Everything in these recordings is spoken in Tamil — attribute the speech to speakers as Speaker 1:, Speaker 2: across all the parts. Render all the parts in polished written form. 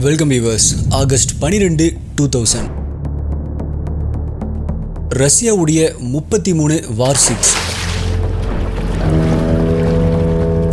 Speaker 1: Welcome viewers. ஆகஸ்ட் 12, 2000 ரஷ்யாவுடைய 33 வார்ஷிப்ஸ்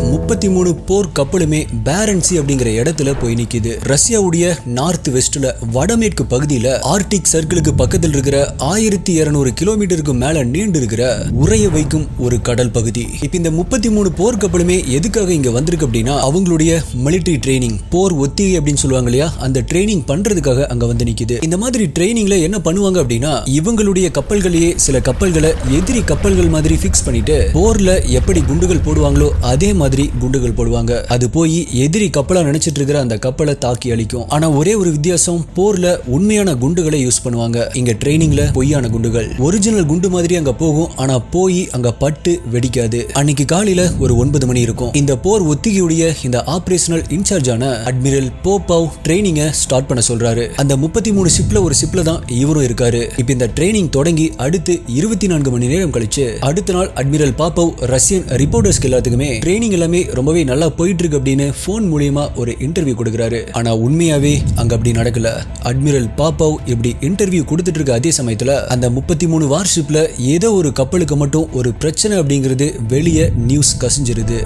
Speaker 1: 33 போர் கப்பலுமே பேரன்சி அப்படிங்கிற இடத்துல போய் நிக்குது. ரஷ்யாவுடைய நார்த் வெஸ்ட்ல வடமேற்கு பகுதியில ஆர்டிக் சர்க்கிளுக்கு பக்கத்தில் இருக்கிற 1200 கிலோமீட்டருக்கு மேல நீண்டு இருக்கிற உறைய வைக்கும் ஒரு கடல் பகுதி. இப்ப இந்த 33 போர் கப்பலுமே எதுக்காக இங்க வந்திருக்கு அப்படின்னா அவங்களுடைய மிலிட்டரி ட்ரைனிங், போர் ஒத்திகை அப்படின்னு சொல்லுவாங்க இல்லையா, அந்த ட்ரைனிங் பண்றதுக்காக அங்க வந்து நிக்குது. இந்த மாதிரி ட்ரைனிங்ல என்ன பண்ணுவாங்க அப்படின்னா இவங்களுடைய கப்பல்களையே சில கப்பல்களை எதிரி கப்பல்கள் மாதிரி பிக்ஸ் பண்ணிட்டு போர்ல எப்படி குண்டுகள் போடுவாங்களோ அதே மாதிரி குண்டுகள் போடுவாங்க. அது போய் எதிரி கப்பலா நினைச்சிட்டு இருக்கிற அந்த கப்பலை தாக்கி அழிக்கும். ஆனா ஒரே ஒரு வித்தியாசம், போர்ல உண்மையான குண்டுகளை யூஸ் பண்ணுவாங்க. இங்க ட்ரைனிங்ல பொய்யான குண்டுகள். ஒரிஜினல் குண்டு மாதிரி அங்க போகும், ஆனா போய் அங்க பட்டு வெடிக்காது. அன்னைக்கு காலையில ஒரு 9 மணி இருக்கும். இந்த போர் ஒத்திகையுடைய இந்த ஆபரேஷனல் இன்சார்ஜான அட்மிரல் போப்பவ் ட்ரைனிங்க ஸ்டார்ட் பண்ண சொல்றாரு. அந்த 33 ஷிப்ல ஒரு ஷிப்ல தான் இவரும் இருக்காரு. இப்ப இந்த ட்ரைனிங் தொடங்கி அடுத்து 24 மணி நேரம் கழிச்சு அடுத்த நாள் அட்மிரல் பாப்பவ் ரஷ்யன் ரிப்போர்ட்டர்ஸ்க்கு எல்லாத்துக்குமே ட்ரைனிங் எல்லாமே ரொம்பவே நல்லா போயிட்டு இருக்கு அப்படின்னு போன் மூலமா ஒரு இன்டர்வியூ கொடுக்கிறாரு. ஆனா உண்மையாவே அங்க அப்படி நடக்கல. அட்மிரல் பாப்பவ் இப்படி இன்டர்வியூ கொடுத்துட்டு இருக்க அதே சமயத்துல அந்த 33 வார்ஷிப்ல ஏதோ ஒரு கப்பலுக்கு மட்டும் ஒரு பிரச்சனை அப்படிங்கிறது வெளியே நியூஸ் கசிஞ்சிருது.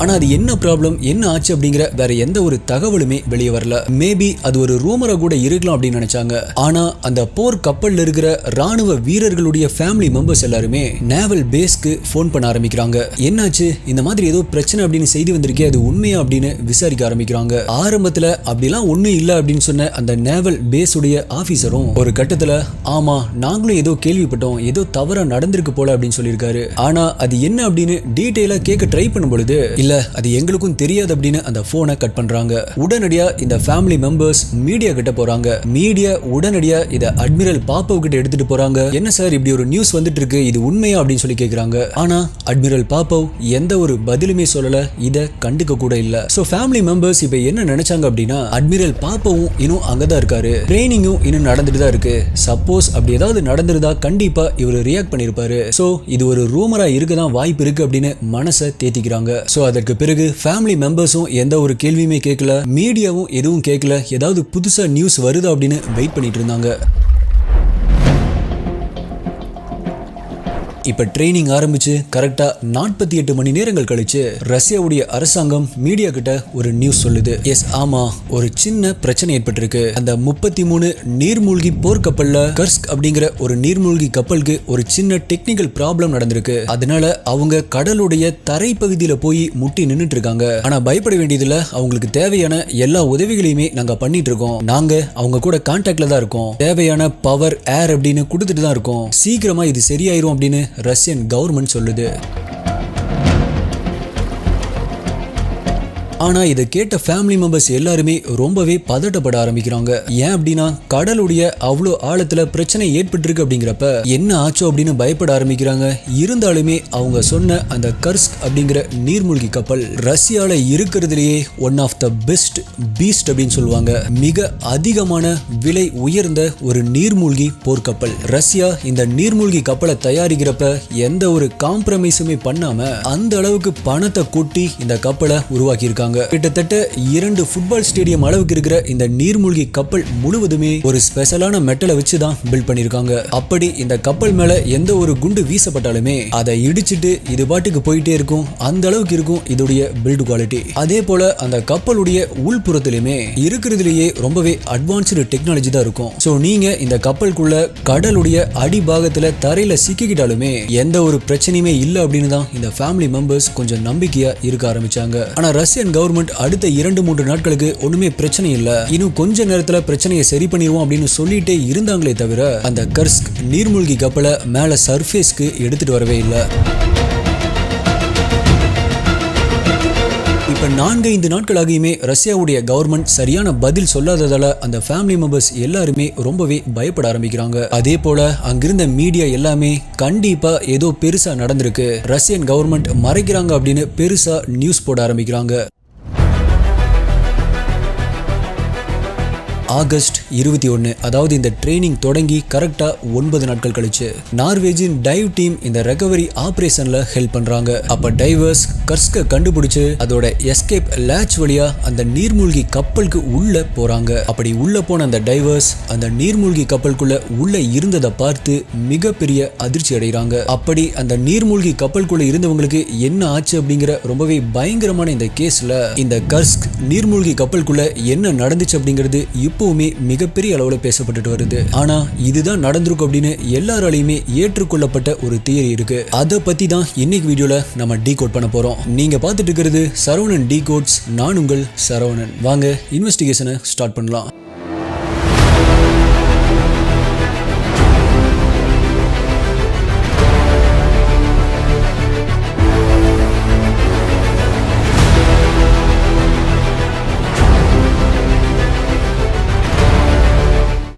Speaker 1: ஆனா அது என்ன ப்ராப்ளம், என்ன ஆச்சு அப்படிங்கிற வேற எந்த ஒரு தகவலுமே வெளியே வரல. மேபி அது ஒரு ரூமரா கூட இருக்கலாம் அப்படின்னு நினைச்சாங்க. ஆனா அந்த போர் கப்பல்ல இருக்கிற ராணுவ வீரர்களுடைய ஃபேமிலி மெம்பர்ஸ் எல்லாருமே நேவல் பேஸ்க்கு போன் பண்ண ஆரம்பிக்கிறாங்க. என்னாச்சு, இந்த மாதிரி ஏதோ பிரச்சனை அப்படின்னு செய்தி வந்திருக்கே, அது உண்மையா அப்படின்னு விசாரிக்க ஆரம்பிக்கிறாங்க. ஆரம்பத்துல அப்படிலாம் ஒண்ணும் இல்ல அப்படின்னு சொன்ன அந்த நேவல் பேஸ் உடைய ஆபீசரும் ஒரு கட்டத்துல ஆமா நாங்களும் ஏதோ கேள்விப்பட்டோம், ஏதோ தவறா நடந்திருக்கு போல அப்படின்னு சொல்லியிருக்காரு. ஆனா அது என்ன அப்படின்னு டீடைலா கேட்க ட்ரை பண்ணும் பொழுது இல்ல அது எங்களுக்கும் தெரியாது அப்படின்னு அந்த போனை கட் பண்றாங்க. உடனடியா இந்த ஃபேமிலி மெம்பர்ஸ் மீடியா கிட்ட போறாங்க. மீடியா உடனடியா இத அட்மிரல் பாப்பவ் கிட்ட எடுத்துட்டு போறாங்க. என்ன சார் இப்படி ஒரு நியூஸ் வந்துட்டு இருக்கு, இது உண்மையா அப்படின்னு சொல்லி கேக்குறாங்க. ஆனா அட்மிரல் பாப்பவ் எந்த ஒரு பதிலுமே சொல்லல, இத கண்டுக்க கூட இல்ல. சோ ஃபேமிலி மெம்பர்ஸ் இப்ப என்ன நினைச்சாங்க அப்படின்னா அட்மிரல் பாப்பவும் இன்னும் அங்கதான் இருக்காரு, ட்ரைனிங்கும் இன்னும் நடந்துட்டு தான் இருக்கு. சப்போஸ் அப்படி ஏதாவது நடந்திருந்தா கண்டிப்பா இவர் ரியாக்ட் பண்ணிருப்பாரு. சோ இது ஒரு ரூமரா இருக்கதான் வாய்ப்பு இருக்கு அப்படின்னு மனசை தேத்திக்கிறாங்க. சோ அதற்கு பிறகு ஃபேமிலி மெம்பர்ஸும் எந்த ஒரு கேள்வியுமே கேட்கல, மீடியாவும் எதுவும் கேட்கல, ஏதாவது புதுசா நியூஸ் வருதா அப்படின்னு வெயிட் பண்ணிட்டு இருந்தாங்க. இப்ப ட்ரைனிங் ஆரம்பிச்சு கரெக்டா 48 மணி நேரங்கள் கழிச்சு ரஷ்யாவுடைய அரசாங்கம் மீடியா கிட்ட ஒரு நியூஸ் சொல்லுது. எஸ் ஆமா, ஒரு சின்ன பிரச்சனை ஏற்பட்டிருக்கு. அந்த 33 நீர்மூழ்கி போர்க்கப்பல்ல கர்ஸ்க் அப்படிங்கிற ஒரு நீர்மூழ்கி கப்பலுக்கு ஒரு சின்ன டெக்னிக்கல் ப்ராப்ளம் நடந்திருக்கு. அதனால அவங்க கடலுடைய தரை பகுதியில போய் முட்டி நின்னுட்டு இருக்காங்க. ஆனா பயப்பட வேண்டியதுல அவங்களுக்கு தேவையான எல்லா உதவிகளையுமே நாங்க பண்ணிட்டு இருக்கோம். நாங்க அவங்க கூட கான்டாக்ட்ல தான் இருக்கோம். தேவையான பவர், ஏர் அப்படின்னு கொடுத்துட்டு தான் இருக்கோம். சீக்கிரமா இது சரியாயிரும் அப்படின்னு ரஷ்யன் கவர்மெண்ட் சொல்லுது. ஆனா இதை கேட்ட ஃபேமிலி மெம்பர்ஸ் எல்லாருமே ரொம்பவே பதட்டப்பட ஆரம்பிக்கிறாங்க. ஏன் அப்படின்னா கடலுடைய அவ்வளோ ஆழத்துல பிரச்சனை ஏற்பட்டிருக்கு அப்படிங்கிறப்ப என்ன ஆச்சோ அப்படின்னு பயப்பட ஆரம்பிக்கிறாங்க. இருந்தாலுமே அவங்க சொன்ன அந்த கர்ஸ்க் அப்படிங்கிற நீர்மூழ்கி கப்பல் ரஷ்யால இருக்கிறதுலேயே one of the best beast அப்படின்னு சொல்லுவாங்க. மிக அதிகமான விலை உயர்ந்த ஒரு நீர்மூழ்கி போர்க்கப்பல். ரஷ்யா இந்த நீர்மூழ்கி கப்பலை தயாரிக்கிறப்ப எந்த ஒரு காம்ப்ரமைஸுமே பண்ணாம அந்த அளவுக்கு பணத்தை கொட்டி இந்த கப்பலை உருவாக்கி இருக்காங்க. கிட்டத்தட்ட 2 ஃபுட்பால் ஸ்டேடியம் அளவுக்கு இருக்கிற இந்த நீர்மூழ்கி கப்பல் முழுவதுமே ஒரு ஸ்பெஷலான மெட்டலை வச்சு தான் பில்ட் பண்ணிருக்காங்க. அப்படி இந்த கப்பல் மேல எந்த ஒரு குண்டு வீசப்பட்டாலுமே அதை இடிச்சிட்டு இது பாட்டுக்கு போயிட்டே இருக்கும். அந்த அளவுக்கு இருக்கும் இதோடைய பில்ட் குவாலிட்டி. அதே போல அந்த கப்பலுடைய உள்புறத்திலுமே இருக்கிறதுலேயே ரொம்பவே அட்வான்ஸ்டு டெக்னாலஜி தான் இருக்கும். சோ நீங்க இந்த கப்பலுக்குள்ள கடலுடைய அடிபாகத்துல தரையில சிக்கிக்கிட்டாலுமே எந்த ஒரு பிரச்சனையுமே இல்லை அப்படின்னு தான் இந்த ஃபேமிலி மெம்பர்ஸ் கொஞ்சம் நம்பிக்கையா இருக்க ஆரம்பிச்சாங்க. ஆனா ரஷ்யன் கவர்மெண்ட் அடுத்த 2-3 நாட்களுக்கு ஒண்ணுமே பிரச்சனை இல்ல, இன்னும் கொஞ்ச நேரத்துல பிரச்சனையை சரி பண்ணிடுவோம் அப்படின்னு சொல்லிட்டே இருந்தாங்களே தவிர அந்த கர்ஸ்க் நீர்மூழ்கி கப்பலை மேல சர்ஃபேஸ்க்கு எடுத்துட்டு வரவே இல்லை. இப்ப 4-5 நாட்களாகியுமே ரஷ்யாவுடைய கவர்மெண்ட் சரியான பதில் சொல்லாததால அந்த ஃபேமிலி மெம்பர்ஸ் எல்லாருமே ரொம்பவே பயப்பட ஆரம்பிக்கிறாங்க. அதே போல அங்கிருந்த மீடியா எல்லாமே கண்டிப்பா ஏதோ பெருசா நடந்திருக்கு, ரஷ்யன் கவர்மெண்ட் மறைக்கிறாங்க அப்படின்னு பெருசா நியூஸ் போட ஆரம்பிக்கிறாங்க. ஆகஸ்ட் 21, அதாவது இந்த ட்ரைனிங் தொடங்கி கரெக்டா 9 நாட்கள் கழிச்சு நார்வேஜின் டைவ் டீம் இந்த ரெக்கவரி ஆபரேஷன்ல ஹெல்ப் பண்றாங்க. அப்ப டைவர்ஸ் கர்ஸ்க கண்டுபிடிச்சு அதோட எஸ்கேப் லேட்ச் வழியா அந்த நீர்மூழ்கி கப்பலுக்கு உள்ள போறாங்க. அப்படி உள்ள போன அந்த டைவர்ஸ் அந்த நீர்மூழ்கி கப்பலுக்குள்ள உள்ள இருந்ததை பார்த்து மிகப்பெரிய அதிர்ச்சி அடைகிறாங்க. அப்படி அந்த நீர்மூழ்கி கப்பலுக்குள்ள இருந்தவங்களுக்கு என்ன ஆச்சு அப்படிங்கிற ரொம்பவே பயங்கரமான இந்த கேஸ்ல இந்த கர்ஸ்க் நீர்மூழ்கி கப்பலுக்குள்ள என்ன நடந்துச்சு அப்படிங்கிறது இப்பவுமே மிகப்பெரிய அளவுல பேசப்பட்டுட்டு வருது. ஆனா இதுதான் நடந்திருக்கும் அப்படின்னு எல்லாராலையுமே ஏற்றுக்கொள்ளப்பட்ட ஒரு தியரி இருக்கு. அதை பத்தி தான் இன்னைக்கு வீடியோல நம்ம டீகோட் பண்ண போறோம். நீங்க பார்த்துட்டு இருக்கிறது சரவணன் டீகோட்ஸ். நான் உங்கள் சரவணன். வாங்க இன்வெஸ்டிகேஷனை ஸ்டார்ட் பண்ணலாம்.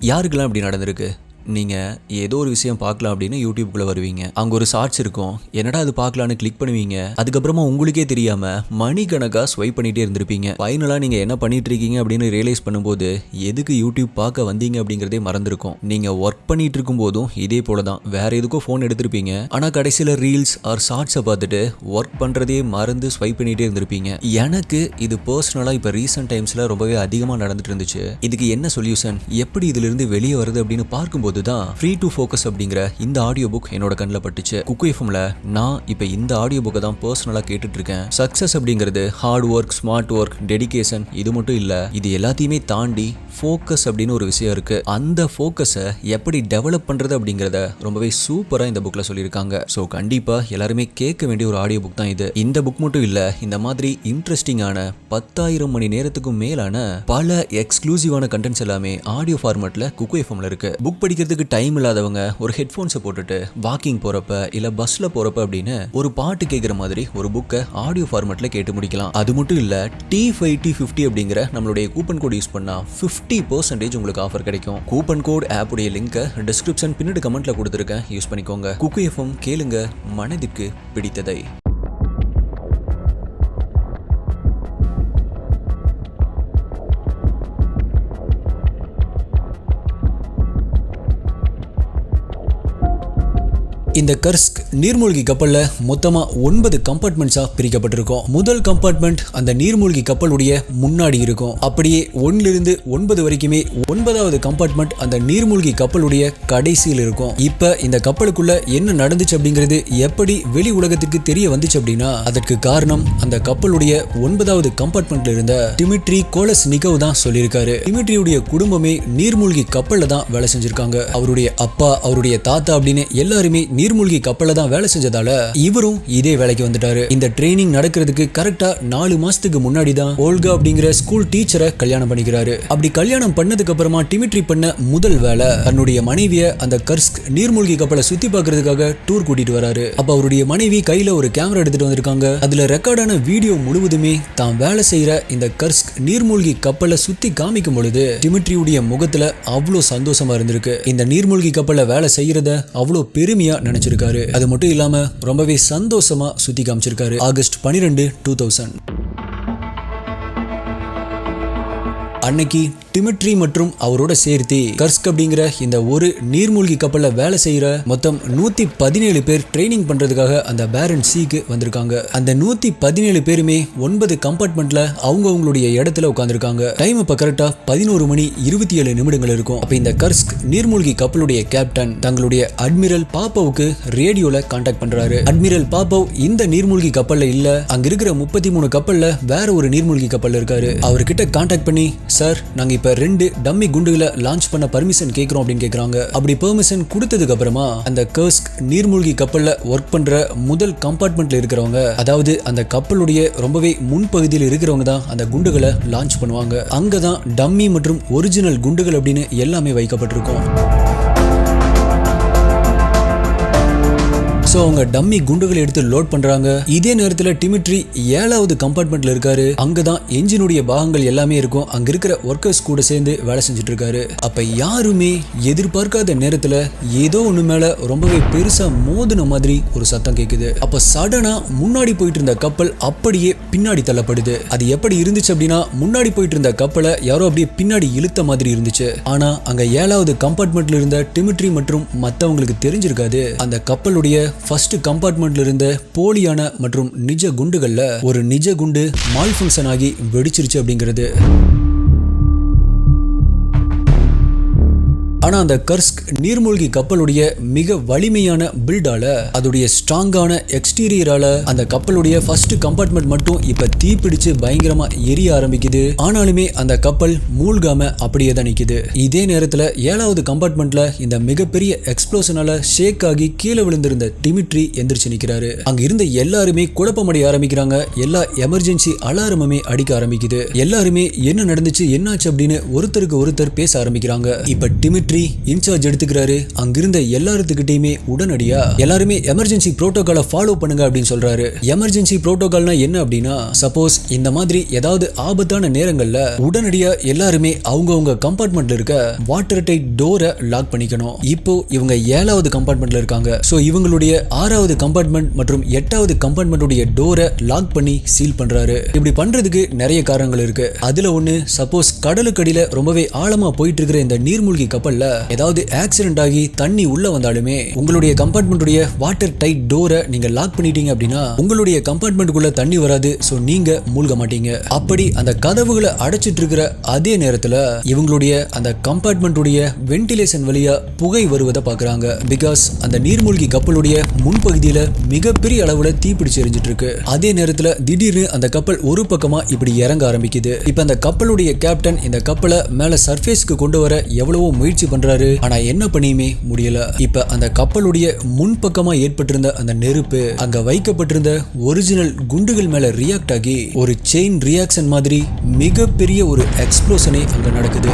Speaker 1: யாருக்கெல்லாம் இப்படி நடந்திருக்கு? நீங்கள் ஏதோ ஒரு விஷயம் பார்க்கலாம் அப்படின்னு யூடியூப்குள்ளே வருவீங்க. அங்கே ஒரு ஷார்ட்ஸ் இருக்கும். என்னடா அது பார்க்கலான்னு கிளிக் பண்ணுவீங்க. அதுக்கப்புறமா உங்களுக்கே தெரியாமல் மணிக்கணக்காக ஸ்வைப் பண்ணிகிட்டே இருந்திருப்பீங்க. ஃபைனலாக நீங்கள் என்ன பண்ணிட்டு இருக்கீங்க அப்படின்னு ரியலைஸ் பண்ணும்போது எதுக்கு யூடியூப் பார்க்க வந்தீங்க அப்படிங்கிறதே மறந்துருக்கும். நீங்கள் ஒர்க் பண்ணிட்டு இருக்கும் போதும் இதே போல தான் வேற எதுக்கோ ஃபோன் எடுத்திருப்பீங்க. ஆனால் கடைசியில் ரீல்ஸ் ஆர் ஷார்ட்ஸை பார்த்துட்டு ஒர்க் பண்ணுறதே மறந்து ஸ்வைப் பண்ணிகிட்டே இருந்திருப்பீங்க. எனக்கு இது பர்சனலாக இப்போ ரீசெண்ட் டைம்ஸில் ரொம்பவே அதிகமாக நடந்துட்டு இருந்துச்சு. இதுக்கு என்ன சொல்யூஷன், எப்படி இதிலிருந்து வெளியே வருது அப்படின்னு பார்க்கும்போது தான் ஃப்ரீ டு ஃபோக்கஸ் அப்படிங்கிற இந்த ஆடியோ புக் என்னோட கண்ணில் பட்டுச்சு. குக்கு எஃப்எம்ல நான் இப்போ இந்த ஆடியோ புக்கை தான் பர்சனலாக கேட்டுட்டு இருக்கேன். சக்சஸ் அப்படிங்கிறது hard work, smart work, dedication இது மட்டும் இல்லை. இது எல்லாத்தையுமே தாண்டி ஃபோக்கஸ் அப்படின்னு ஒரு விஷயம் இருக்கு. அந்த ஃபோக்கஸை எப்படி டெவலப் பண்றது அப்படிங்கிறத ரொம்பவே சூப்பராக இந்த புக்ல சொல்லியிருக்காங்க. ஸோ கண்டிப்பா எல்லாருமே கேட்க வேண்டிய ஒரு ஆடியோ புக் தான் இது. இந்த புக் மட்டும் இல்லை, இந்த மாதிரி இன்ட்ரெஸ்டிங்கான 10,000 மணி நேரத்துக்கும் மேலான பல எக்ஸ்க்ளூசிவான கண்டென்ட்ஸ் எல்லாமே ஆடியோ ஃபார்மேட்ல குக்கு எஃப்எம்ல இருக்கு. புக் படிக்கிறதுக்கு டைம் இல்லாதவங்க ஒரு ஹெட்ஃபோன்ஸை போட்டுட்டு வாக்கிங் போறப்ப இல்ல பஸ்ல போறப்ப அப்படின்னு ஒரு பாட்டு கேட்கிற மாதிரி ஒரு புக்கை ஆடியோ ஃபார்மேட்ல கேட்டு முடிக்கலாம். அது மட்டும் இல்ல, T5T50 அப்படிங்கிற நம்மளுடைய கூப்பன் கோட் யூஸ் பண்ணா 50% உங்களுக்கு ஆஃபர் கிடைக்கும். கூப்பன் கோட் ஆப் உடைய லிங்கை டிஸ்கிரிப்ஷன் பின்னாடி கமெண்ட்ல கொடுத்துருக்கேன், யூஸ் பண்ணிக்கோங்க. குக்கு எஃப்எம் கேளுங்க, மனதிற்கு பிடித்ததை. இந்த கர்ஸ்க் நீர்மூழ்கி கப்பல்ல மொத்தமா 9 கம்பார்ட்மெண்ட்ஸா பிரிக்கப்பட்டிருக்கும். முதல் கம்பார்ட்மெண்ட் அந்த நீர்மூழ்கி கப்பலுடைய முன்னாடி இருக்கும். அப்படியே 1 இருந்து 9 வரைக்குமே 9வது கம்பார்ட்மெண்ட் அந்த நீர்மூழ்கி கப்பலுடைய கடைசியில் இருக்கும். இப்ப இந்த கப்பலுக்குள்ள என்ன நடந்துச்சு அப்படிங்கிறது எப்படி வெளி உலகத்திற்கு தெரிய வந்துச்சு அப்படின்னா அதற்கு காரணம் அந்த கப்பலுடைய 9வது கம்பார்ட்மெண்ட்ல இருந்த டிமிட்ரி கோலஸ்னிகோவ் தான் சொல்லியிருக்காரு. டிமிட்ரியுடைய குடும்பமே நீர்மூழ்கி கப்பல்ல தான் வேலை செஞ்சிருக்காங்க. அவருடைய அப்பா, அவருடைய தாத்தா அப்படின்னு எல்லாருமே நீர்மூழ்கி கப்பல்ல தான் வேலை செஞ்சதால இவரும் இதே வேலைக்கு வந்துட்டாரு. இந்த ட்ரைனிங் நடக்கிறதுக்கு கரெக்டா 4 மாசத்துக்கு முன்னாடி தான் ஓல்கா அப்படிங்கிற ஸ்கூல் டீச்சரை கல்யாணம் பண்ணிக்கிறாரு. அப்படி கல்யாணம் பண்ணதுக்கு அப்புறமா டிமிட்ரி பண்ண முதல் வேலை தன்னுடைய மனைவிய அந்த கர்ஸ்க் நீர்மூழ்கி கப்பலை சுத்தி பார்க்கறதுக்காக டூர் கூட்டிட்டு வராரு. அப்ப அவருடைய மனைவி கையில ஒரு கேமரா எடுத்துட்டு வந்திருக்காங்க. அதுல ரெக்கார்டான வீடியோ முழுவதுமே தான் வேலை செய்யற இந்த கர்ஸ்க் நீர்மூழ்கி கப்பலை சுத்தி காமிக்கும் பொழுது டிமிட்ரியுடைய முகத்துல அவ்வளோ சந்தோஷமா இருந்திருக்கு. இந்த நீர்மூழ்கி கப்பலை வேலை செய்யறத அவ்வளோ பெருமையா நினைச்சிருக்காரு. அது மட்டும் இல்லாம ரொம்பவே சந்தோஷமா சுத்தி காமிச்சிருக்காரு. ஆகஸ்ட் 12, 2000 அன்னைக்கு டிமிட்ரி மற்றும் அவரோட சேர்த்து கர்ஸ்க் அப்படிங்கிற இந்த ஒரு நீர்மூழ்கி கப்பல்ல வேலை செய்யற மொத்தம் 117 பேர் ட்ரைனிங் பண்றதுக்காக அந்த பேரண்ட் சீக்கு வந்திருக்காங்க. அந்த 117 பேருமே 9 கம்பார்ட்மெண்ட்ல அவங்களுடைய இடத்துல உட்கார்ந்துருக்காங்க. டைம் இப்ப கரெக்டா 11:27 இருக்கும். அப்ப இந்த கர்ஸ்க் நீர்மூழ்கி கப்பலுடைய கேப்டன் தங்களுடைய அட்மிரல் பாப்போவுக்கு ரேடியோல கான்டாக்ட் பண்றாரு. அட்மிரல் பாப்போவ் இந்த நீர்மூழ்கி கப்பல்ல இல்ல, அங்க இருக்கிற 33 கப்பல்ல வேற ஒரு நீர்மூழ்கி கப்பல்ல இருக்காரு. அவர்கிட்ட கான்டாக்ட் பண்ணி, சார் நாங்க இப்ப 2 டம்மி குண்டுகளை லான்ச் பண்ண பர்மிஷன் கேட்கிறோம் அப்படின்னு கேக்குறாங்க. அப்படி பெர்மிஷன் கொடுத்ததுக்கு அப்புறமா அந்த கர்ஸ்க் நீர்மூழ்கி கப்பல்ல ஒர்க் பண்ற முதல் கம்பார்ட்மெண்ட்ல இருக்கிறவங்க, அதாவது அந்த கப்பலுடைய ரொம்பவே முன்பகுதியில் இருக்கிறவங்க தான் அந்த குண்டுகளை லான்ச் பண்ணுவாங்க. அங்கதான் டம்மி மற்றும் ஒரிஜினல் குண்டுகள் அப்படின்னு எல்லாமே வைக்கப்பட்டிருக்கும். சோ அவங்க டம்மி குண்டுகளை எடுத்து லோட் பண்றாங்க. இதே நேரத்துல டிமிட்ரி 7வது கம்பார்ட்மெண்ட்ல இருக்காரு. அங்கதான் என்ஜினுடைய பாகங்கள் எல்லாமே இருக்கும். அங்க இருக்கிற ஒர்க்கர்ஸ் கூட சேர்ந்து வேலை செஞ்சுட்டு இருக்காரு. அப்ப யாருமே எதிர்பார்க்காத நேரத்துல ஏதோ ஒண்ணு மேல ரொம்பவே பெருசா மோதின மாதிரி ஒரு சத்தம் கேக்குது. அப்ப சடனா முன்னாடி போயிட்டு இருந்த கப்பல் அப்படியே பின்னாடி தள்ளப்படுது. அது எப்படி இருந்துச்சு அப்படின்னா, முன்னாடி போயிட்டு இருந்த கப்பலை யாரோ அப்படியே பின்னாடி இழுத்த மாதிரி இருந்துச்சு. ஆனா அங்க 7வது கம்பார்ட்மெண்ட்ல இருந்த டிமிட்ரி மற்றும் மத்தவங்களுக்கு தெரிஞ்சிருக்காது, அந்த கப்பலுடைய ஃபர்ஸ்ட் கம்பார்ட்மெண்ட்ல இருந்த போலியான மற்றும் நிஜ குண்டுகள்ல ஒரு நிஜ குண்டு மால் ஃபங்க்ஷன் ஆகி வெடிச்சிருச்சு அப்படிங்கிறது. ஆனா அந்த கர்ஸ்க் நீர்மூழ்கி கப்பலுடைய மிக வலிமையான பில்டால, அதோடைய ஸ்ட்ராங்கான எக்ஸ்டீரியரால அந்த கப்பலுடைய ஃபர்ஸ்ட் கம்பார்ட்மெண்ட் மட்டும் இப்ப தீப்பிடிச்சு பயங்கரமா எரிய ஆரம்பிக்குது. ஆனாலுமே அந்த கப்பல் மூழ்காம அப்படியே தான் நிக்குது. இதே நேரத்துல 7வது கம்பார்ட்மெண்ட்ல இந்த மிகப்பெரிய எக்ஸ்ப்ளோஷனால ஷேக் ஆகி கீழே விழுந்திருந்த டிமிட்ரி எந்திரிச்சு நிக்கிறாரு. அங்க இருந்த எல்லாருமே குழப்பமடைய ஆரம்பிக்கிறாங்க. எல்லா எமர்ஜென்சி அலாரமுமே அடிக்க ஆரம்பிக்குது. எல்லாருமே என்ன நடந்துச்சு, என்னாச்சு அப்படின்னு ஒருத்தருக்கு ஒருத்தர் பேச ஆரம்பிக்கிறாங்க. இப்ப டிமிட்ரி இன்சார்ஜ் எடுத்துக்கிறாரு. அங்கிருந்த எல்லாத்துக்கிட்டையுமே உடனடியா எல்லாருமே எமர்ஜென்சி புரோட்டோகாலை ஃபாலோ பண்ணுங்க அப்படின்னு சொல்றாரு. எமர்ஜென்சி புரோட்டோகால்னா என்ன அப்படின்னா, சப்போஸ் இந்த மாதிரி ஏதாவது ஆபத்தான நேரங்கள்ல உடனடியா எல்லாருமே அவங்கவங்க கம்பார்ட்மெண்ட்ல இருக்க வாட்டர் டைட் டோரை லாக் பண்ணிக்கணும். இப்போ இவங்க 7வது கம்பார்ட்மெண்ட்ல இருக்காங்க. சோ இவங்களுடைய 6வது கம்பார்ட்மெண்ட் மற்றும் 8வது கம்பார்ட்மெண்ட்டுடைய டோரை லாக் பண்ணி சீல் பண்றாரு. இப்படி பண்றதுக்கு நிறைய காரணங்கள் இருக்கு. அதுல ஒண்ணு, சப்போஸ் கடலுக்கடியில ரொம்பவே ஆழமா போயிட்டு இருக்கிற இந்த நீர்மூழ்கி கப்பல்ல ஏதாவது ஆக்சிடென்ட் ஆகி தண்ணி உள்ள வந்தாலுமே உங்களுடைய கம்பார்ட்மெண்ட்டுடைய வாட்டர் டைட் டோரை நீங்க லாக் பண்ணிட்டீங்க அப்படின்னா உங்களுடைய கம்பார்ட்மெண்ட்டுக்குள்ள தண்ணி வராது. சோ நீங்க மூழ்க மாட்டீங்க. அப்படி அந்த கதவுகளை அடைச்சிட்டு இருக்கிற அதே நேரத்துல இவங்களுடைய அந்த கம்பார்ட்மெண்ட்டுடைய வென்டிலேஷன் வழியா புகை வருவதை பாக்குறாங்க. பிகாஸ் அந்த நீர்மூழ்கி கப்பலுடைய முன்பகுதியில மிகப்பெரிய அளவுல தீப்பிடிச்சு எரிஞ்சிட்டு இருக்கு. அதே நேரத்துல திடீர்னு அந்த கப்பல் ஒரு பக்கமா இப்படி இறங்க ஆரம்பிக்குது. இப்ப அந்த கப்பலுடைய கேப்டன் இந்த கப்பலை மேல சர்ஃபேஸ்க்கு கொண்டு வர எவ்வளவோ முயற்சி பண்றாரு. ஆனா என்ன பண்ணியுமே முடியல. இப்ப அந்த கப்பலுடைய முன்பக்கமா ஏற்பட்டிருந்த அந்த நெருப்பு அங்க வைக்கப்பட்டிருந்த ஒரிஜினல் குண்டுகள் மேல ரியாக்ட் ஆகி ஒரு செயின் ரியாக்ஷன் மாதிரி மிகப்பெரிய ஒரு எக்ஸ்ப்ளோஷனே அங்க நடக்குது.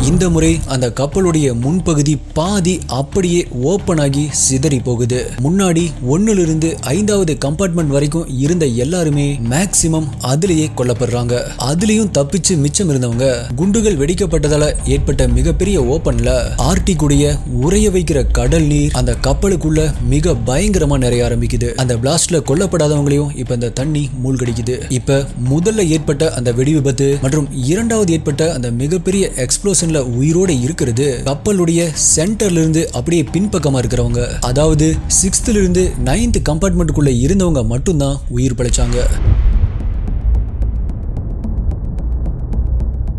Speaker 1: இந்த முறை அந்த கப்பலுடைய முன்பகுதி பாதி அப்படியே ஓபன் ஆகி சிதறி போகுது. முன்னாடி 1ல இருந்து 5வது கம்பார்ட்மெண்ட் வரைக்கும் இருந்த எல்லாருமே மேக்சிமம் அதுலயே கொல்லப்படுறாங்க. அதுலயும் தப்பிச்சு மிச்சம் இருந்தவங்க குண்டுகள் வெடிக்கப்பட்டதால ஏற்பட்ட மிகப்பெரிய ஓபன்ல ஆர்டிக் உடைய உறைய வைக்கிற கடல் நீர் அந்த கப்பலுக்குள்ள மிக பயங்கரமா நிறைய ஆரம்பிக்குது. அந்த பிளாஸ்ட்ல கொல்லப்படாதவங்களையும் இப்ப இந்த தண்ணி மூழ்கடிக்குது. இப்ப முதல்ல ஏற்பட்ட அந்த வெடி விபத்து மற்றும் 2வது ஏற்பட்ட அந்த மிகப்பெரிய எக்ஸ்ப்ளோஷன்ல உயிரோட இருக்கிறது கப்பலுடைய சென்டர்ல இருந்து அப்படியே பின்பக்கமா இருக்கிறவங்க. அதாவது 6th இருந்து 9th கம்பார்ட்மெண்ட்டுக்குள்ள இருந்தவங்க மட்டும்தான் உயிர் பிழைச்சாங்க.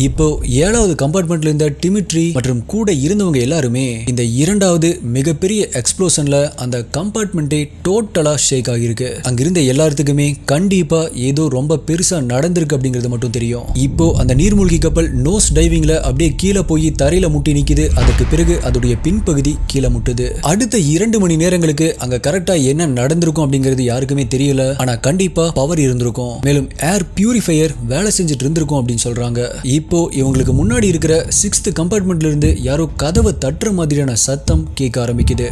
Speaker 1: இப்போ 7வது கம்பார்ட்மெண்ட்ல இருந்த டிமிட்ரி மற்றும் கூட இருந்தவங்க எல்லாருமே இந்த 2வது மிகப்பெரிய எக்ஸ்ப்ளோஷன்ல அந்த கம்பார்ட்மெண்ட்டே டோட்டலா ஷேக் ஆகிருக்கு. அங்கிருந்த எல்லாத்துக்குமே கண்டிப்பா ஏதோ ரொம்ப பெருசா நடந்திருக்கு அப்படிங்கிறது மட்டும் தெரியும். இப்போ அந்த நீர்மூழ்கி கப்பல் நோஸ் டைவிங்ல அப்படியே கீழே போய் தரையில முட்டி நிக்குது. அதுக்கு பிறகு அதோடைய பின்பகுதி கீழே முட்டுது. அடுத்த 2 மணி நேரங்களுக்கு அங்க கரெக்டா என்ன நடந்திருக்கும் அப்படிங்கிறது யாருக்குமே தெரியல. ஆனா கண்டிப்பா பவர் இருந்திருக்கும். மேலும் ஏர் பியூரிஃபையர் வேலை செஞ்சுட்டு இருந்திருக்கும் அப்படின்னு சொல்றாங்க. இப்போ இவங்களுக்கு முன்னாடி இருக்கிற 6th கம்பார்ட்மெண்ட்ல இருந்து யாரோ கதவை தட்டுற மாதிரியான சத்தம் கேட்க ஆரம்பிக்குது.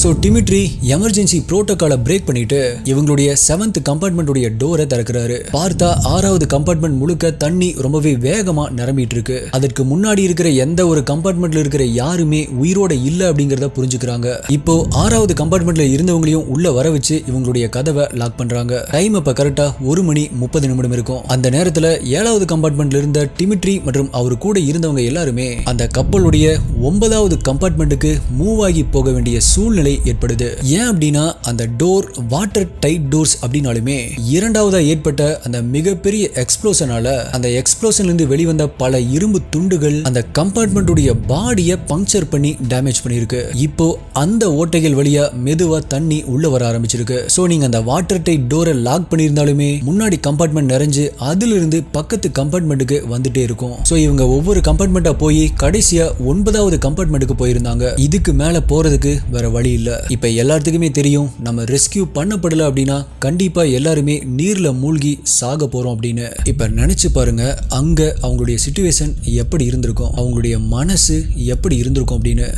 Speaker 1: ஸோ டிமிட்ரி எமர்ஜென்சி புரோட்டோகாலை பிரேக் பண்ணிட்டு இவங்களுடைய 7th கம்பார்ட்மெண்ட்டுடைய டோரை திறக்கிறாரு. பார்த்தா 6வது கம்பார்ட்மெண்ட் முழுக்க தண்ணி ரொம்பவே வேகமா நிரம்பிட்டு இருக்கு. அதற்கு முன்னாடி இருக்கிற எந்த ஒரு கம்பார்ட்மெண்ட்ல இருக்கிற யாருமே உயிரோட இல்ல அப்படிங்கறத புரிஞ்சுக்கிறாங்க. இப்போ 6வது கம்பார்ட்மெண்ட்ல இருந்தவங்களையும் உள்ள வர வச்சு இவங்களுடைய கதவை லாக் பண்றாங்க. டைம் அப்ப கரெக்டா 1:30 இருக்கும். அந்த நேரத்துல 7வது கம்பார்ட்மெண்ட்ல இருந்த டிமிட்ரி மற்றும் அவரு கூட இருந்தவங்க எல்லாருமே அந்த கப்பலுடைய 9வது கம்பார்ட்மெண்ட்டுக்கு மூவ் ஆகி போக வேண்டிய சூழ்நிலை ஏற்படுது. ஏன் அப்படின்னா அந்த டோர் வாட்டர் டைட் டோர்ஸ் அப்படினாலுமே 2வதா ஏற்பட்ட அந்த மிகப்பெரிய எக்ஸ்ப்ளோஷனால அந்த எக்ஸ்ப்ளோஷன்ல இருந்து வெளிவந்த பல இரும்பு துண்டுகள் அந்த கம்பார்ட்மெண்ட்டுடைய பாடியை பங்க்சர் பண்ணி டேமேஜ் பண்ணிருக்கு. இப்போ அந்த ஓட்டைகள் வழியா மெதுவா தண்ணி உள்ள வர ஆரம்பிச்சிருக்கு. சோ நீங்க அந்த வாட்டர் டைட் டோரை லாக் பண்ணியிருந்தாலுமே முன்னாடி கம்பார்ட்மெண்ட் நிறைஞ்சு அதுல இருந்து பக்கத்து கம்பார்ட்மெண்ட்டுக்கு வந்துட்டே இருக்கும். சோ இவங்க ஒவ்வொரு கம்பார்ட்மெண்ட்டா போய் கடைசியா 9வது கம்பார்ட்மெண்ட்டுக்கு போயிருந்தாங்க. இதுக்கு மேல போறதுக்கு வேற வழி இல்ல. இல்ல. இப்ப எல்லாத்துக்குமே தெரியும் நம்ம ரெஸ்கியூ பண்ணப்படல அப்படின்னா கண்டிப்பா எல்லாருமே நீர்ல மூழ்கி சாக போறோம் அப்படின்னு. இப்ப நினைச்சு பாருங்க, அங்க அவங்களுடைய சிச்சுவேஷன் எப்படி இருந்திருக்கும், அவங்களுடைய மனசு எப்படி இருந்திருக்கும் அப்படின்னு.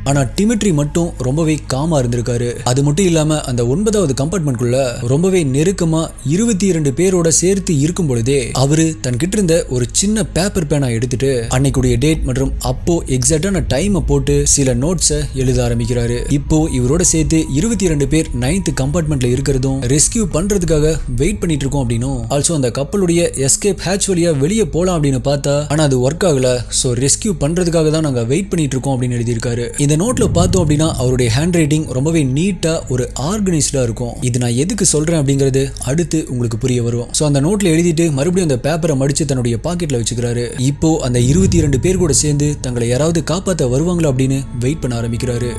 Speaker 1: ஆனா டிமிட்ரி மட்டும் ரொம்பவே காமா இருந்திருக்காரு. அது மட்டும் இல்லாம அந்த 9வது கம்பார்ட்மெண்ட்குள்ள ரொம்பவே நெருக்கமா 22 பேரோட சேர்த்து இருக்கும் பொழுதே அவரு தன்கிட்ட இருந்த ஒரு சின்ன பேப்பர் பேனா எடுத்துட்டு அன்னைக்குடைய டேட் மற்றும் அப்போ எக்ஸாக்டான டைமை போட்டு சில நோட்ஸை எழுத ஆரம்பிக்கிறாரு. இப்போ இவரோட சேர்த்து 22 பேர் 9th கம்பார்ட்மெண்ட்ல இருக்கிறதும் ரெஸ்கியூ பண்றதுக்காக வெயிட் பண்ணிட்டு இருக்கோம் அப்படின்னும், ஆல்சோ அந்த கப்பலுடைய எஸ்கேப் ஹேட்ச் வழியா வெளியே போலாம் அப்படின்னு பார்த்தா ஆனா அது ஒர்க் ஆகல, சோ ரெஸ்கியூ பண்றதுக்காக தான் நாங்க வெயிட் பண்ணிட்டு இருக்கோம் அப்படின்னு எழுதியிருக்காரு. இந்த நோட்ல பார்த்தோம் அப்படின்னா அவருடைய ஹேண்ட் ரைட்டிங் ரொம்பவே நீட்டா ஒரு ஆர்கனைஸ்டா இருக்கும். இது நான் எதுக்கு சொல்றேன் அப்படிங்கிறது அடுத்து உங்களுக்கு புரிய வரும். சோ அந்த நோட்ல எழுதிட்டு மறுபடியும் அந்த பேப்பரை மடிச்சு தன்னுடைய பாக்கெட்ல வச்சுக்கிறாரு. இப்போ அந்த 22 பேர் கூட சேர்ந்து தங்களை யாராவது காப்பாற்ற வருவாங்களா அப்படின்னு வெயிட் பண்ண ஆரம்பிக்கிறாரு.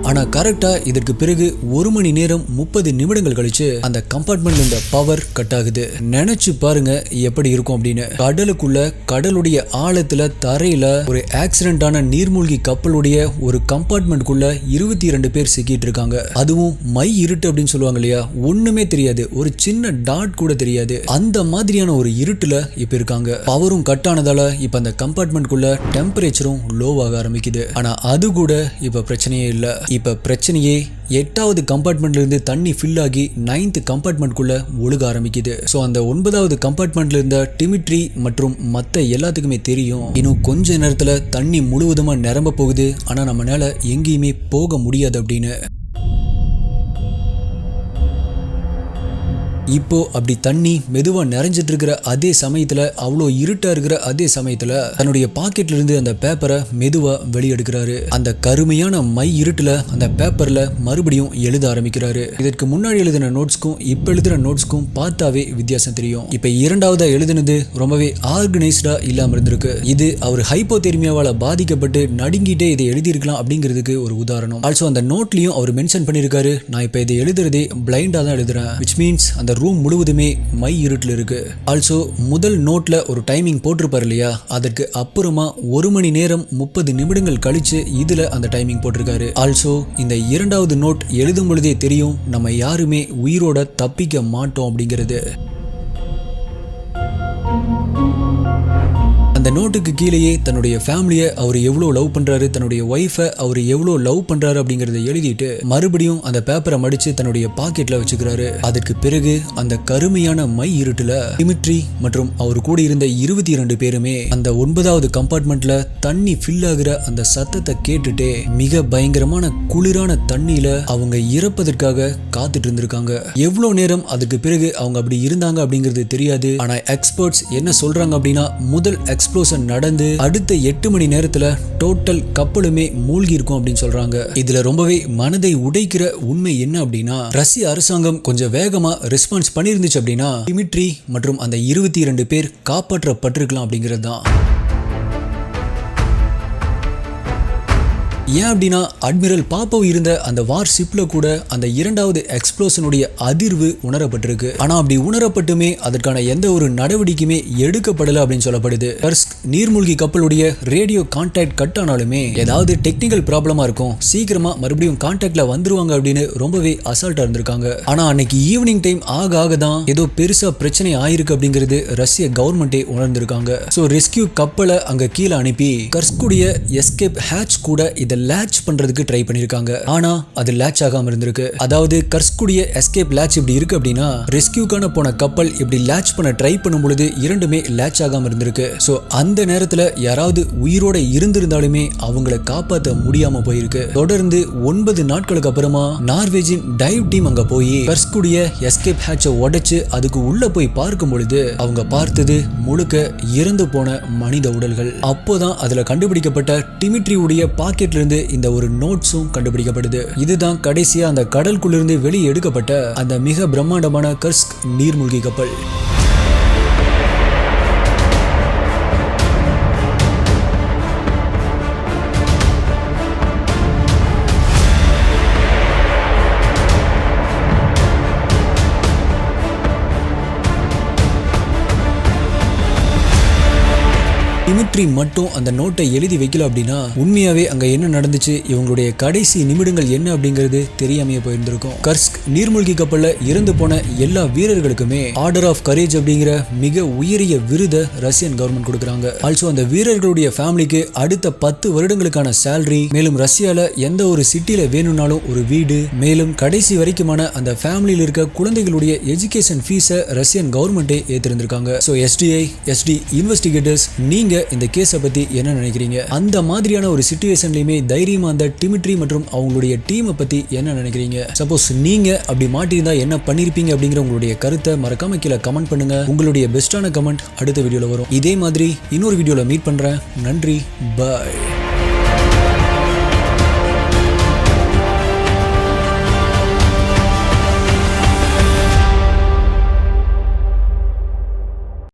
Speaker 1: ஆனா கரெக்டா இதற்கு பிறகு 1 மணி நேரம் 30 நிமிடங்கள் கழிச்சு அந்த கம்பார்ட்மெண்ட்ல இருந்த பவர் கட் ஆகுது. நினைச்சு பாருங்க எப்படி இருக்கும் அப்படின்னு. கடலுக்குள்ள கடலுடைய ஆழத்துல தரையில ஒரு ஆக்சிடென்டான நீர்மூழ்கி கப்பலுடைய ஒரு கம்பார்ட்மெண்ட்குள்ள 22 பேர் சிக்கிட்டு இருக்காங்க. அதுவும் மை இருட்டு அப்படின்னு சொல்லுவாங்க இல்லையா, ஒண்ணுமே தெரியாது, ஒரு சின்ன டாட் கூட தெரியாது, அந்த மாதிரியான ஒரு இருட்டுல இப்ப இருக்காங்க. பவரும் கட் ஆனதால இப்ப அந்த கம்பார்ட்மெண்ட்குள்ள டெம்பரேச்சரும் லோவாக ஆரம்பிக்குது. ஆனா அது கூட இப்ப பிரச்சனையே இல்ல. இப்ப பிரச்சனையே 8வது கம்பார்ட்மெண்ட்ல இருந்து தண்ணி ஃபில் ஆகி 9th கம்பார்ட்மெண்ட்குள்ள ஒழுக ஆரம்பிக்குது. சோ அந்த 9வது கம்பார்ட்மெண்ட்ல இருந்த டிமிட்ரி மற்றும் மத்த எல்லாத்துக்குமே தெரியும் இன்னும் கொஞ்ச நேரத்துல தண்ணி முழுவதுமா நிரம்ப போகுது, ஆனா நம்மளால எங்கேயுமே போக முடியாது அப்படின்னு. இப்போ அப்படி தண்ணி மெதுவா நிறைஞ்சிட்டு இருக்கிற அதே சமயத்துல, அவ்வளோ இருட்டா இருக்கிற அதே சமயத்துல தன்னுடைய பாக்கெட்ல இருந்து அந்த பேப்பரை மெதுவா வெளியெடுக்கிறாரு. அந்த கருமையான மை இருட்டுல அந்த பேப்பர்ல மறுபடியும் எழுத ஆரம்பிக்கிறாரு. இதற்கு முன்னாடி எழுதின நோட்ஸ்க்கும் இப்ப எழுதுற நோட்ஸ்க்கும் பார்த்தாவே வித்தியாசம் தெரியும். இப்ப 2வதா எழுதினது ரொம்பவே ஆர்கனைஸ்டா இல்லாம இருந்திருக்கு. இது அவர் ஹைப்போதெர்மியாவால பாதிக்கப்பட்டு நடுங்கிட்டே இதை எழுதியிருக்கலாம் அப்படிங்கிறதுக்கு ஒரு உதாரணம். ஆல்சோ அந்த நோட்லயும் அவர் மென்ஷன் பண்ணிருக்காரு, நான் இப்ப இதை எழுதுறதே பிளைண்டா தான் எழுதுறேன், which means அந்த ரூம் முழுவதுமே மை இருட்டில் இருக்கு. ஆல்சோ முதல் நோட்ல ஒரு டைமிங் போட்டிருப்பாரு இல்லையா, அதற்கு அப்புறமா 1 மணி நேரம் 30 நிமிடங்கள் கழிச்சு இதுல அந்த டைமிங் போட்டிருக்காரு. ஆல்சோ இந்த 2வது நோட் எழுதும் பொழுதே தெரியும் நம்ம யாருமே உயிரோட தப்பிக்க மாட்டோம் அப்படிங்கிறது. அந்த நோட்டுக்கு கீழேயே தன்னுடைய ஃபேமிலியை அவர் எவ்வளோ லவ் பண்றாரு, தன்னுடைய ஒய்ஃபை அவர் எவ்வளோ லவ் பண்றாரு அப்படிங்கறத எழுதிட்டு மறுபடியும் அந்த பேப்பரை மடிச்சு தன்னுடைய பாக்கெட்ல வச்சுக்கிறாரு. அதற்கு பிறகு அந்த கருமையான மை இருட்டுல டிமிட்ரி மற்றும் அவர் கூட இருந்த 22 பேருமே அந்த 9வது கம்பார்ட்மெண்ட்ல தண்ணி ஃபில் ஆகுற அந்த சத்தத்தை கேட்டுட்டே மிக பயங்கரமான குளிரான தண்ணியில அவங்க இறப்பதற்காக காத்துட்டு இருந்திருக்காங்க. எவ்வளவு நேரம் அதுக்கு பிறகு அவங்க அப்படி இருந்தாங்க அப்படிங்கிறது தெரியாது. ஆனா எக்ஸ்பர்ட்ஸ் என்ன சொல்றாங்க அப்படின்னா, முதல் எக்ஸ்ப்ளோஷன் நடந்து அடுத்த 8 மணி நேரத்துல டோட்டல் கப்பலுமே மூழ்கி இருக்கும் அப்படின்னு சொல்றாங்க. இதுல ரொம்பவே மனதை உடைக்கிற உண்மை என்ன அப்படின்னா, ரஷ்ய அரசாங்கம் கொஞ்சம் வேகமா ரெஸ்பான்ஸ் பண்ணிருந்துச்சு அப்படின்னா டிமிட்ரி மற்றும் அந்த 22 பேர் காப்பாற்றப்பட்டிருக்கலாம் அப்படிங்கிறது தான். ஏன் அப்படின்னா அட்மிரல் பாப்போ இருந்த அந்த வார் ஷிப்ல கூட அந்த 2வது எக்ஸ்ப்ளோஷனுடைய அதிர்வு உணரப்பட்டிருக்கு. ஆனா அப்படி உணரப்பட்டுமே அதற்கான எந்த ஒரு நடவடிக்கையுமே எடுக்கப்படல அப்படின்னு சொல்லப்படுது. கர்ஸ்க் நீர்மூழ்கி கப்பலுடைய ரேடியோ கான்டாக்ட் கட் ஆனாலுமே ஏதாவது டெக்னிக்கல் ப்ராப்ளமா இருக்கும், சீக்கிரமா மறுபடியும் கான்டாக்ட்ல வந்துருவாங்க அப்படின்னு ரொம்பவே அசால்ட்டா இருந்திருக்காங்க. ஆனா அன்னைக்கு ஈவினிங் டைம் ஆக தான் ஏதோ பெருசா பிரச்சனை ஆயிருக்கு அப்படிங்கிறது ரஷ்ய கவர்மெண்டே உணர்ந்திருக்காங்க. சோ ரெஸ்கியூ கப்பலை அங்க கீழே அனுப்பி கர்ஸ்குடைய எஸ்கேப் ஹேட்ச் கூட இதை லேட்ச் பண்றதுக்கு ட்ரை பண்ணிருக்காங்க. ஆனா அது லேட்ச் ஆகாம இருந்திருக்கு. அதாவது கர்ஸ்குடைய எஸ்கேப் லேட்ச் இப்படி இருக்கு அப்படின்னா ரெஸ்கியூக்கான போன கப்பல் இப்படி லேட்ச் பண்ண ட்ரை பண்ணும் பொழுது இரண்டுமே லேட்ச் ஆகாம இருந்திருக்கு. சோ அந்த நேரத்துல யாராவது உயிரோட இருந்திருந்தாலுமே அவங்களை காப்பாற்ற முடியாம போயிருக்கு. தொடர்ந்து 9 நாட்களுக்கு அப்புறமா நார்வேஜின் டைவ் டீம் அங்க போய் கர்ஸ்குடைய எஸ்கேப் ஹேட்சை உடைச்சு அதுக்கு உள்ள போய் பார்க்கும் பொழுது அவங்க பார்த்தது முழுக்க இறந்து போன மனித உடல்கள். அப்போதான் அதுல கண்டுபிடிக்கப்பட்ட டிமிட்ரியுடைய பாக்கெட்ல இந்த ஒரு நோட்ஸும் கண்டுபிடிக்கப்படுது. இதுதான் கடைசியா அந்த கடலுக்குள்ளிருந்து வெளியே எடுக்கப்பட்ட அந்த மிக பிரம்மாண்டமான கர்ஸ்க் நீர்மூழ்கி கப்பல். டிமிட்ரி மட்டும் அந்த நோட்டை எழுதி வைக்கல அப்படின்னா உண்மையாவே அங்க என்ன நடந்துச்சு, இவங்களுடைய கடைசி நிமிடங்கள் என்ன அப்படிங்கிறது தெரியாமையே போயிருந்திருக்கும். கர்ஸ்க் நீர்மூழ்கி கப்பல்ல இறந்து போன எல்லா வீரர்களுக்குமே ஆர்டர் ஆஃப் கரேஜ் அப்படிங்கிற மிக உயரிய விருதை ரஷ்யன் கவர்மெண்ட் கொடுக்குறாங்க. ஆல்சோ அந்த வீரர்களுடைய ஃபேமிலிக்கு அடுத்த 10 வருடங்களுக்கான சேலரி, மேலும் ரஷ்யால எந்த ஒரு சிட்டில வேணும்னாலும் ஒரு வீடு, மேலும் கடைசி வரைக்குமான அந்த ஃபேமிலியில் இருக்க குழந்தைகளுடைய எஜுகேஷன் ஃபீஸை ரஷ்யன் கவர்மெண்டே ஏத்திருந்திருக்காங்க. ஸோ எஸ்டி இன்வெஸ்டிகேட்டர்ஸ், நீங்க இந்த கேஸை பத்தி என்ன நினைக்கிறீங்க? அந்த மாதிரியான ஒரு சிச்சுவேஷன்லயுமே தைரியமா அந்த டிமிட்ரி மற்றும் அவங்களுடைய டீமை பத்தி என்ன நினைக்கிறீங்க? சப்போஸ் நீங்க அப்படி மாட்டியிருந்தா என்ன பண்ணிருப்பீங்க அப்படிங்கிற உங்களுடைய கருத்தை மறக்காம கீழே கமெண்ட் பண்ணுங்க. உங்களுடைய பெஸ்டான கமெண்ட் அடுத்த வீடியோல வரும். இதே மாதிரி இன்னொரு வீடியோல மீட் பண்றேன். நன்றி, பாய்.